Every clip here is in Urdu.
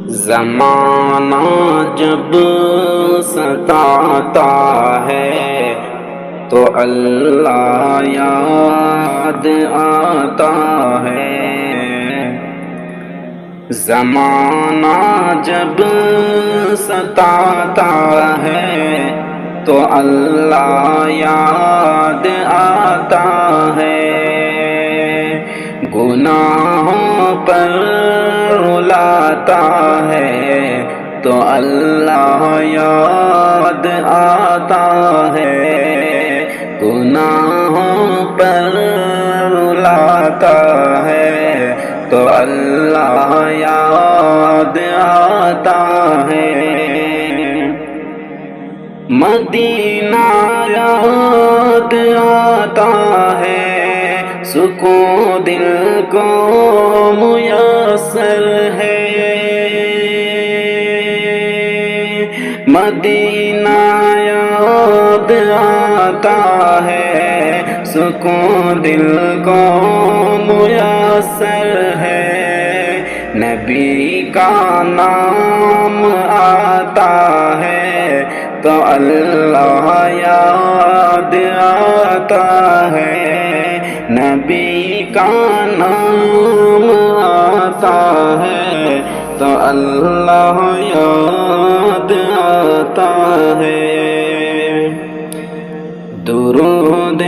زمانہ جب ستاتا ہے تو اللہ یاد آتا ہے۔ زمانہ جب ستاتا ہے تو اللہ یاد آتا ہے۔ گناہوں پر رلاتا ہے تو اللہ یاد آتا ہے۔ گناہوں پر رلاتا ہے تو اللہ یاد آتا ہے۔ مدینہ یاد آتا ہے، سکون دل کو میسر ہے۔ مدینہ یاد آتا ہے، سکون دل کو میسر ہے۔ نبی کا نام آتا ہے تو اللہ یاد آتا ہے۔ نبی کا نام آتا ہے تو اللہ یاد آتا ہے۔ درود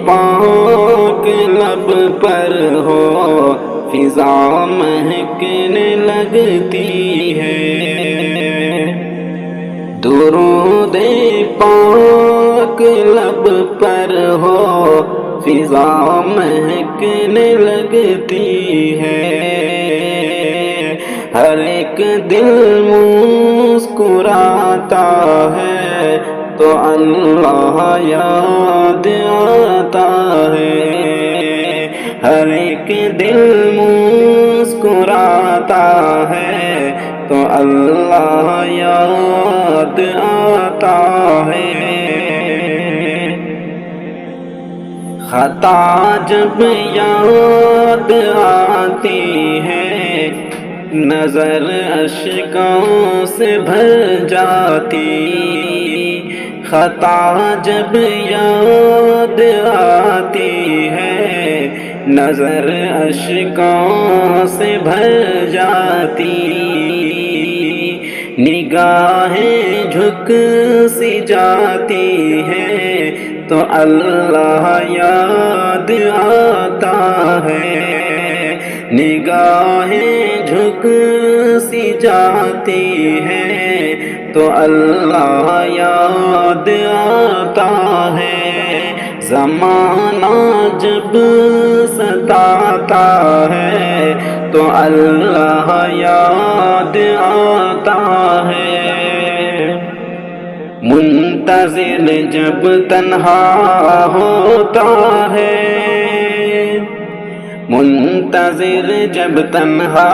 پاک لب پر ہو، فضا مہکنے لگتی ہے۔ درود پاک لب پر ہو، فضا مہکنے لگتی ہے۔ ہر ایک دل مسکراتا ہے تو اللہ یاد آتا ہے۔ ہر ایک دل مسکراتا ہے تو اللہ یاد آتا ہے۔ خطا جب یاد آتی ہے، نظر اشکوں سے بھر جاتی۔ خطا جب یاد آتی ہے، نظر اشکوں سے بھر جاتی۔ نگاہیں جھک سی جاتی ہیں تو اللہ یاد آتا ہے۔ نگاہیں جھک سی جاتی ہیں تو اللہ یاد آتا ہے۔ زمانہ جب ستاتا ہے تو اللہ یاد آتا ہے۔ منتظر جب تنہا ہوتا ہے، منتظر جب تنہا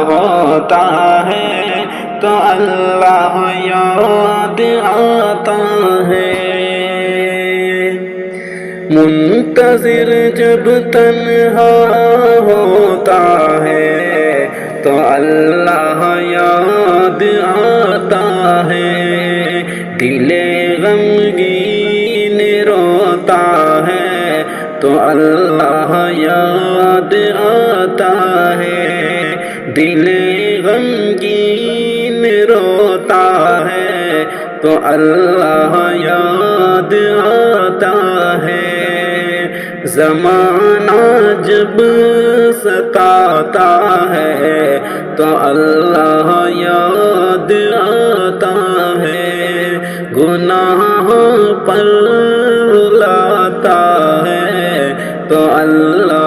ہوتا ہے تو اللہ یاد آتا ہے۔ منتظر جب تنہا ہوتا ہے تو اللہ یاد آتا ہے۔ دل غمگین روتا ہے تو اللہ یاد آتا ہے۔ دل غمگین روتا ہے تو اللہ یاد آتا ہے۔ زمانہ جب ستاتا ہے تو اللہ یاد آتا ہے۔ گناہوں پر رلاتا ہے تو اللہ